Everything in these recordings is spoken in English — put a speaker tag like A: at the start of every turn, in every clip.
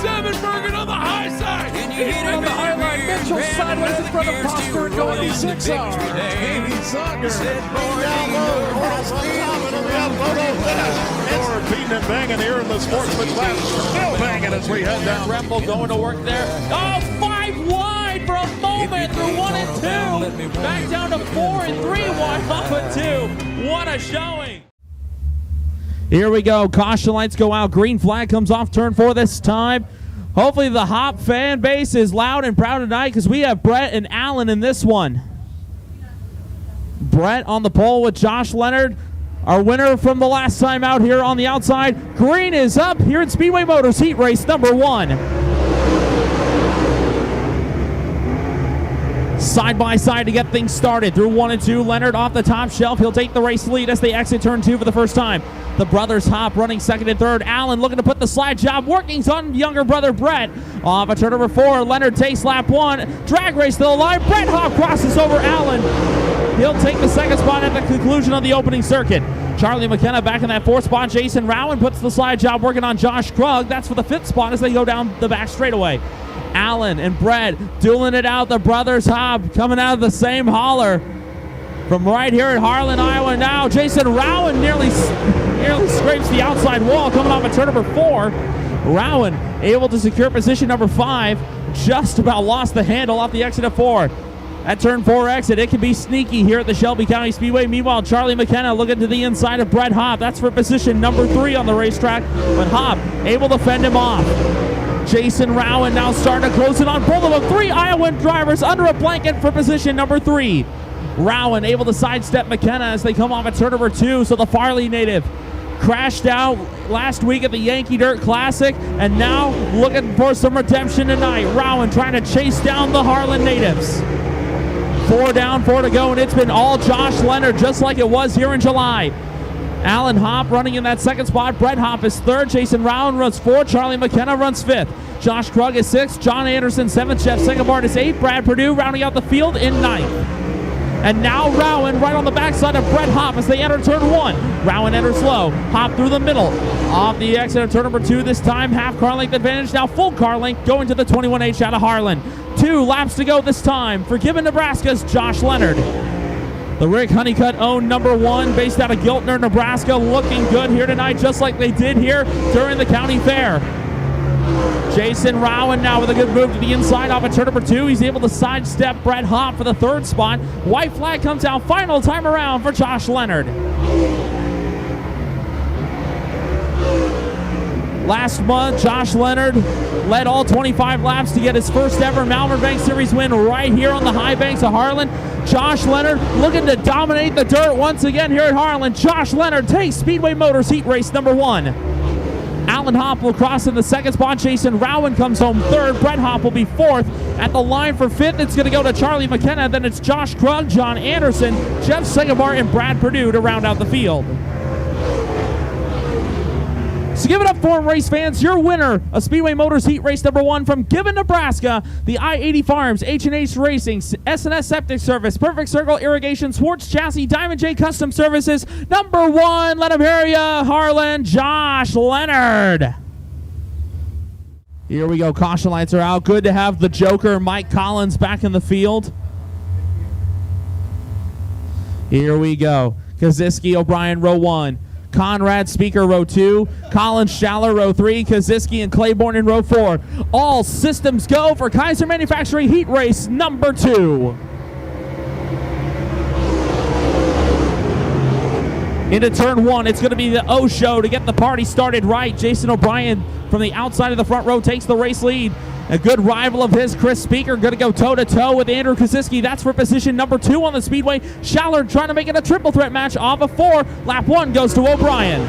A: Sevenbergen on the high side.
B: On the high line, Mitchell sideways in front of Prosper and going to 6R. Amy Zucker down low. Cross on top and on the out photo finish. We're beating and banging here in the sportsman class. Still banging as we head down.
C: Rempel going to work there. Oh, 5 wide for a moment through 1 and 2. Back down to 4 and 3 wide off of 2. What a showing. Here we go. Caution lights go out. Green flag comes off turn 4 this time. Hopefully the Hop fan base is loud and proud tonight because we have Brett and Allen in this one. Brett on the pole with Josh Leonard, our winner from the last time out here on the outside. Green is up here at Speedway Motors Heat Race number 1. Side by side to get things started. Through 1 and 2, Leonard off the top shelf. He'll take the race lead as they exit turn 2 for the first time. The brothers Hop running second and third. Allen looking to put the slide job. Working on younger brother Brett. Off of turn number 4, Leonard takes lap 1. Drag race to the line. Brett Hop crosses over Allen. He'll take the second spot at the conclusion of the opening circuit. Charlie McKenna back in that 4th spot. Jason Rowan puts the slide job working on Josh Krug. That's for the 5th spot as they go down the back straightaway. Allen and Brett dueling it out. The brothers Hop coming out of the same hauler from right here at Harlan, Iowa. Now Jason Rowan nearly scrapes the outside wall coming off of turn number 4. Rowan able to secure position number 5. Just about lost the handle off the exit of 4. At turn 4 exit, it can be sneaky here at the Shelby County Speedway. Meanwhile, Charlie McKenna looking to the inside of Brett Hop. That's for position number 3 on the racetrack, but Hop able to fend him off. Jason Rowan now starting to close it on both of them. 3 Iowan drivers under a blanket for position number 3. Rowan able to sidestep McKenna as they come off at turn number 2, so the Farley native crashed out last week at the Yankee Dirt Classic and now looking for some redemption tonight. Rowan trying to chase down the Harlan natives. 4 down, 4 to go, and it's been all Josh Leonard just like it was here in July. Allen Hop running in that 2nd spot. Brett Hop is 3rd. Jason Rowan runs 4th. Charlie McKenna runs 5th. Josh Krug is 6th. John Anderson 7th. Jeff Singapore is 8th. Brad Perdue rounding out the field in 9th. And now Rowan right on the backside of Brett Hop as they enter turn 1. Rowan enters slow. Hop through the middle. Off the exit of turn number 2 this time. Half car length advantage. Now full car length going to the 21H out of Harlan. 2 laps to go this time for Gibbon, Nebraska's Josh Leonard. The Rick Honeycutt owned number 1 based out of Giltner, Nebraska, looking good here tonight just like they did here during the county fair. Jason Rowan now with a good move to the inside off of turn number 2. He's able to sidestep Brett Hop for the 3rd spot. White flag comes out final time around for Josh Leonard. Last month, Josh Leonard led all 25 laps to get his first ever Malvern Bank Series win right here on the high banks of Harlan. Josh Leonard looking to dominate the dirt once again here at Harlan. Josh Leonard takes Speedway Motors Heat Race number 1. Allen Hop will cross in the 2nd spot. Jason Rowan comes home 3rd. Brett Hop will be 4th. At the line for 5th, it's going to go to Charlie McKenna. Then it's Josh Krug, John Anderson, Jeff Singapore, and Brad Perdue to round out the field. So give it up for him, race fans. Your winner of Speedway Motors Heat Race number 1 from Gibbon, Nebraska, the I-80 Farms, H&H Racing, S&S Septic Service, Perfect Circle Irrigation, Swartz Chassis, Diamond J Custom Services, number 1. Let him hear ya, Harlan, Josh Leonard. Here we go. Caution lights are out. Good to have the Joker, Mike Collins, back in the field. Here we go. Kaziski, O'Brien, row 1. Conrad Speaker, row 2. Collins Schaller, row 3. Kaziski and Claiborne in row 4. All systems go for Kaiser Manufacturing Heat Race number 2. Into turn 1, it's going to be the O show to get the party started right. Jason O'Brien from the outside of the front row takes the race lead. A good rival of his, Chris Speaker, going to go toe-to-toe with Andrew Kaziski. That's for position number 2 on the speedway. Schaller trying to make it a triple threat match off of 4. Lap 1 goes to O'Brien.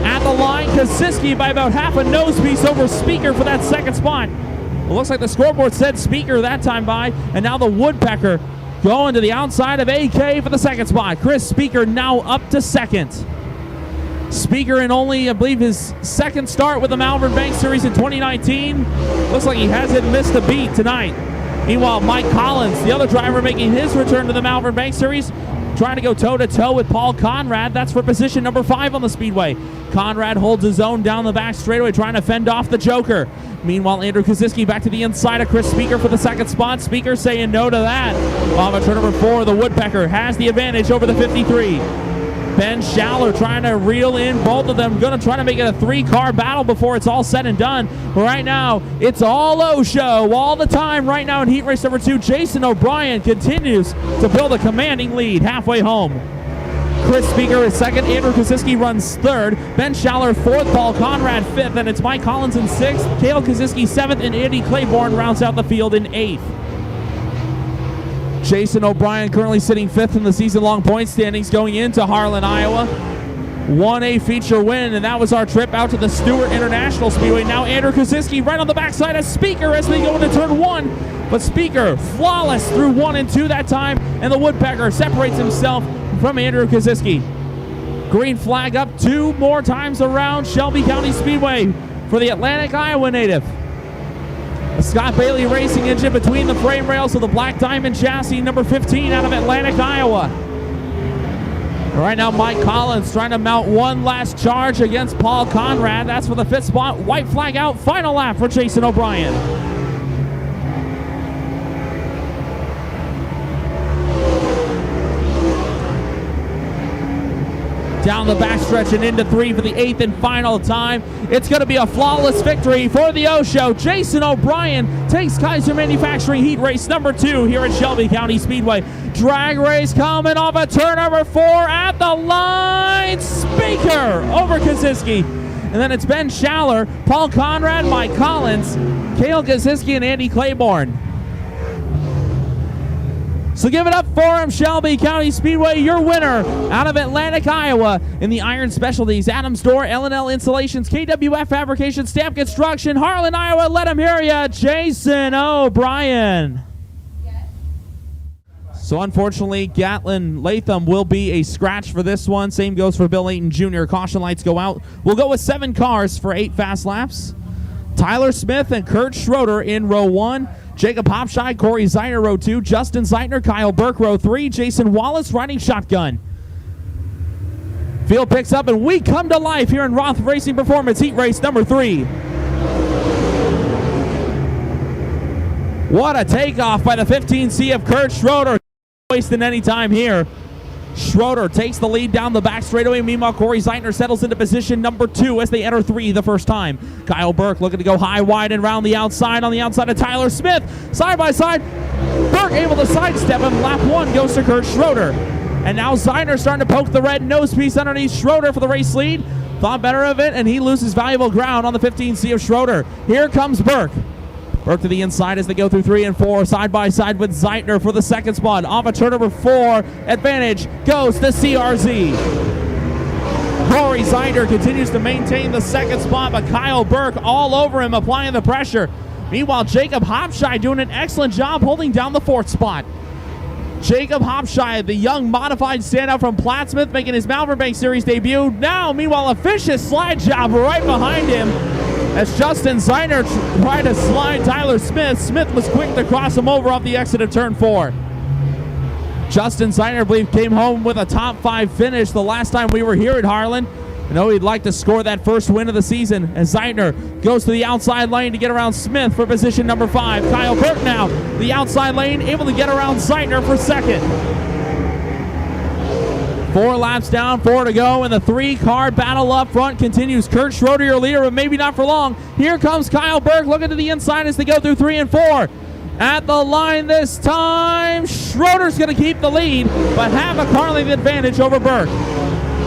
C: At the line, Kaziski by about half a nose piece over Speaker for that 2nd spot. It looks like the scoreboard said Speaker that time by, and now the Woodpecker going to the outside of AK for the 2nd spot. Chris Speaker now up to 2nd. Speaker in only, I believe, his 2nd start with the Malvern Bank Series in 2019. Looks like he hasn't missed a beat tonight. Meanwhile, Mike Collins, the other driver making his return to the Malvern Bank Series, trying to go toe-to-toe with Paul Conrad. That's for position number 5 on the Speedway. Conrad holds his own down the back straightaway, trying to fend off the Joker. Meanwhile, Andrew Koziski back to the inside of Chris Speaker for the second spot. Speaker saying no to that. Off of turn number 4, the Woodpecker has the advantage over the 53. Ben Schaller trying to reel in both of them. Going to try to make it a 3-car battle before it's all said and done. Right now, it's all O-show all the time right now in heat race number 2. Jason O'Brien continues to build a commanding lead halfway home. Chris Speaker is second. Andrew Koziski runs third. Ben Schaller fourth. Paul Conrad fifth. And it's Mike Collins in sixth. Cale Koziski seventh. And Andy Claiborne rounds out the field in eighth. Jason O'Brien currently sitting fifth in the season-long point standings going into Harlan, Iowa. Won a feature win, and that was our trip out to the Stewart International Speedway. Now Andrew Koziski right on the backside of Speaker as they go into turn 1. But Speaker flawless through 1 and 2 that time, and the Woodpecker separates himself from Andrew Koziski. Green flag up 2 more times around Shelby County Speedway for the Atlantic, Iowa native. A Scott Bailey racing engine between the frame rails of the Black Diamond chassis, number 15 out of Atlantic, Iowa. Right now, Mike Collins trying to mount one last charge against Paul Conrad. That's for the 5th spot. White flag out. Final lap for Jason O'Brien. Down the backstretch and into 3 for the 8th and final time. It's going to be a flawless victory for the O-Show. Jason O'Brien takes Kaiser Manufacturing Heat Race number 2 here at Shelby County Speedway. Drag race coming off of turn number 4 at the line. Speaker over Koziski. And then it's Ben Schaller, Paul Conrad, Mike Collins, Cale Koziski, and Andy Claiborne. So give it up for him, Shelby County Speedway, your winner out of Atlantic, Iowa in the Iron Specialties, Adams Door, L&L Installations, KWF Fabrication, Stamp Construction, Harlan, Iowa. Let him hear ya, Jason O'Brien. Yes. So unfortunately, Gatlin Latham will be a scratch for this one. Same goes for Bill Ayton Jr. Caution lights go out. We'll go with 7 cars for 8 fast laps. Tyler Smith and Kurt Schroeder in row 1. Jacob Hopshide, Corey Zeitner, row 2. Justin Zeitner, Kyle Burke, row 3. Jason Wallace riding shotgun. Field picks up, and we come to life here in Roth Racing Performance Heat Race number 3. What a takeoff by the 15C of Kurt Schroeder. Wasting any time here. Schroeder takes the lead down the back straightaway. Meanwhile, Corey Zeitner settles into position number 2 as they enter 3 the first time. Kyle Burke looking to go high, wide, and round the outside on the outside of Tyler Smith. Side by side, Burke able to sidestep him. Lap 1 goes to Kurt Schroeder. And now Zeitner starting to poke the red nose piece underneath Schroeder for the race lead. Thought better of it, and he loses valuable ground on the 15C of Schroeder. Here comes Burke. Burke to the inside as they go through 3 and 4, side by side with Zeitner for the 2nd spot. Off of turn number 4, advantage goes to CRZ. Corey Zeitner continues to maintain the 2nd spot, but Kyle Burke all over him, applying the pressure. Meanwhile, Jacob Hopshide doing an excellent job holding down the 4th spot. Jacob Hopshide, the young modified standout from Plattsmouth, making his Malvern Bank Series debut. Now, meanwhile, a vicious slide job right behind him as Justin Zeitner tried to slide Tyler Smith. Smith was quick to cross him over off the exit of turn 4. Justin Zeitner, I believe, came home with a top 5 finish the last time we were here at Harlan. I know he'd like to score that first win of the season as Zeitner goes to the outside lane to get around Smith for position number 5. Kyle Burke now, the outside lane, able to get around Zeitner for 2nd. 4 laps down, 4 to go, and the 3-car battle up front continues. Kurt Schroeder, your leader, but maybe not for long. Here comes Kyle Burke looking to the inside as they go through 3 and 4. At the line this time, Schroeder's going to keep the lead, but have a car length advantage over Burke.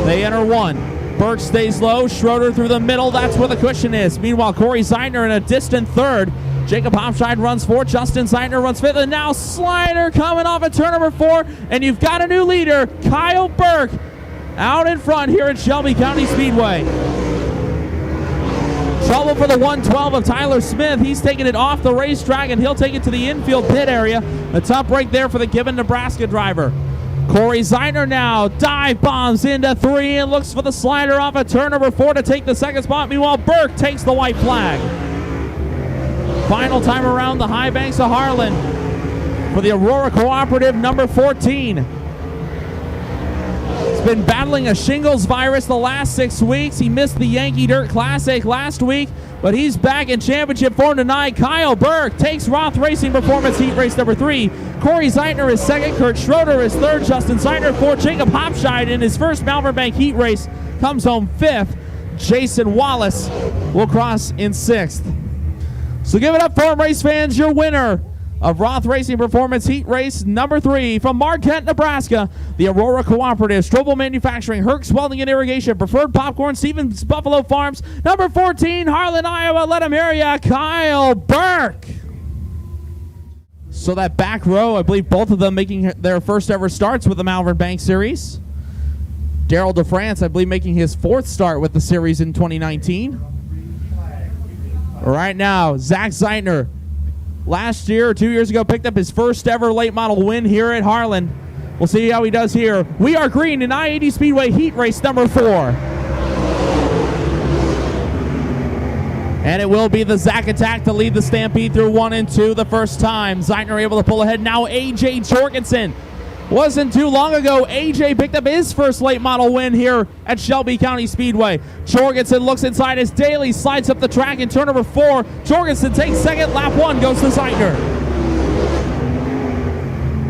C: They enter 1. Burke stays low, Schroeder through the middle, that's where the cushion is. Meanwhile, Corey Zeitner in a distant 3rd. Jacob Hopshide runs 4th, Justin Zeitner runs 5th, and now Slider coming off at turn number 4, and you've got a new leader, Kyle Burke, out in front here at Shelby County Speedway. Trouble for the 112 of Tyler Smith. He's taking it off the racetrack, and he'll take it to the infield pit area. The top break there for the Gibbon, Nebraska driver. Corey Zeitner now dive bombs into 3 and looks for the slider off at turn number 4 to take the 2nd spot. Meanwhile, Burke takes the white flag. Final time around the high banks of Harlan for the Aurora Cooperative number 14. been battling a shingles virus the last 6 weeks. He missed the Yankee Dirt Classic last week, but he's back in championship form tonight. Kyle Burke takes Roth Racing Performance Heat Race number 3. Corey Zeitner is second. Kurt Schroeder is third. Justin Zeitner fourth. Jacob Hopscheid in his first Malvern Bank Heat Race comes home fifth. Jason Wallace will cross in sixth. So give it up for him, race fans. Your winner of Roth Racing Performance Heat Race number 3 from Marquette, Nebraska, the Aurora Cooperative, Strobel Manufacturing, Herx Welding and Irrigation, Preferred Popcorn, Stevens Buffalo Farms, number 14, Harlan, Iowa. Let him hear ya, Kyle Burke. So that back row, I believe both of them making their first ever starts with the Malvern Bank Series. Daryl DeFrance, I believe, making his 4th start with the series in 2019. Right now, Zach Zeitner, last year or 2 years ago, picked up his first ever late model win here at Harlan. We'll see how he does here. We are green in I-80 Speedway Heat Race number 4. And it will be the Zach attack to lead the Stampede through 1 and 2 the first time. Zeitner able to pull ahead. Now A.J. Jorgensen. Wasn't too long ago, AJ picked up his first late model win here at Shelby County Speedway. Jorgensen looks inside as Daly slides up the track in turn number 4. Jorgensen takes second, lap 1 goes to Zeitner.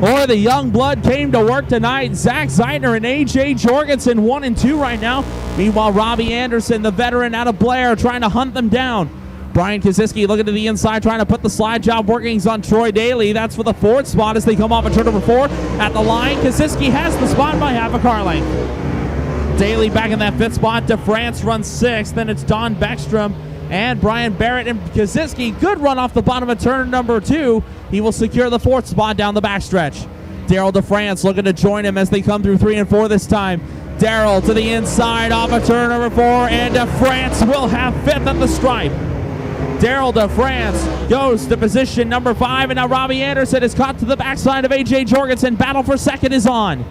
C: Boy, the young blood came to work tonight. Zach Zeitner and AJ Jorgensen 1 and 2 right now. Meanwhile, Robbie Anderson, the veteran out of Blair, trying to hunt them down. Brian Kaziski looking to the inside, trying to put the slide job workings on Troy Daly. That's for the 4th spot as they come off of turn number 4. At the line, Kaziski has the spot by half a car length. Daly back in that 5th spot. DeFrance runs 6th. Then it's Don Beckstrom and Brian Barrett and Kaziski. Good run off the bottom of turn number 2. He will secure the 4th spot down the backstretch. Daryl DeFrance looking to join him as they come through 3 and 4 this time. Daryl to the inside off of turn number 4, and DeFrance will have 5th at the stripe. Daryl DeFrance goes to position number 5, and now Robbie Anderson is caught to the backside of A.J. Jorgensen. Battle for second is on.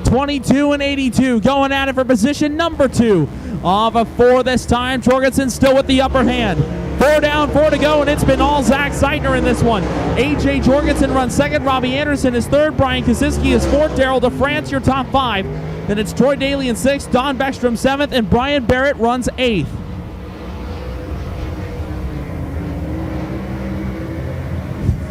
C: 22 and 82 going at it for position number 2. Off of 4 this time. Jorgensen still with the upper hand. 4 down, 4 to go, and it's been all Zach Zeitner in this one. A.J. Jorgensen runs second. Robbie Anderson is third. Brian Kaziski is fourth. Daryl DeFrance, your top 5. Then it's Troy Daly in 6th. Don Beckstrom 7th, and Brian Barrett runs 8th.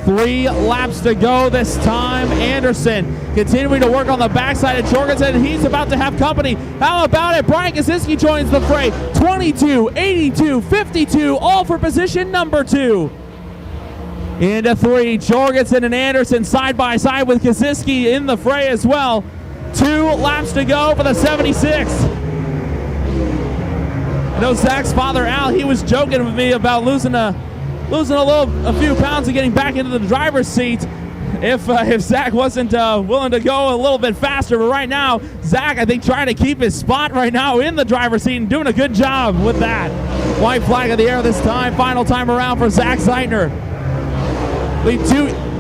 C: 3 laps to go this time. Anderson continuing to work on the backside of Jorgensen. He's about to have company. How about it? Brian Kaziski joins the fray. 22, 82, 52, all for position number 2. Into 3, Jorgensen and Anderson side by side with Kaziski in the fray as well. 2 laps to go for the 76. I know Zach's father, Al, he was joking with me about losing a few pounds and getting back into the driver's seat if Zach wasn't willing to go a little bit faster. But right now, Zach, I think, trying to keep his spot right now in the driver's seat and doing a good job with that. White flag in the air this time. Final time around for Zach Zeitner.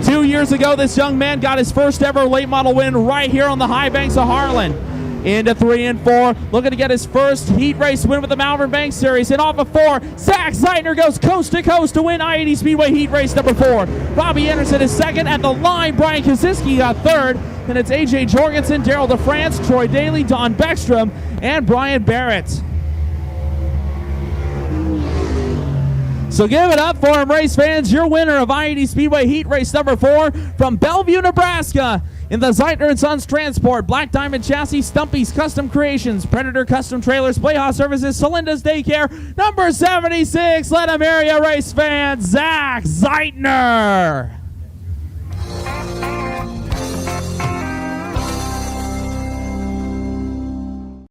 C: Two years ago, this young man got his first ever late model win right here on the high banks of Harlan. Into 3 and 4, looking to get his first heat race win with the Malvern Bank Series. And off of 4, Zach Zeitner goes coast to coast to win I-80 Speedway heat race number 4. Robbie Anderson is second. At the line, Brian Kaziski got third. Then it's A.J. Jorgensen, Daryl DeFrance, Troy Daly, Don Beckstrom, and Brian Barrett. So give it up for him, race fans. Your winner of I-80 Speedway heat race number 4 from Bellevue, Nebraska. In the Zeitner & Sons Transport, Black Diamond Chassis, Stumpy's Custom Creations, Predator Custom Trailers, Playhouse Services, Celinda's Daycare, number 76. Let him hear ya, race fans, Zach Zeitner.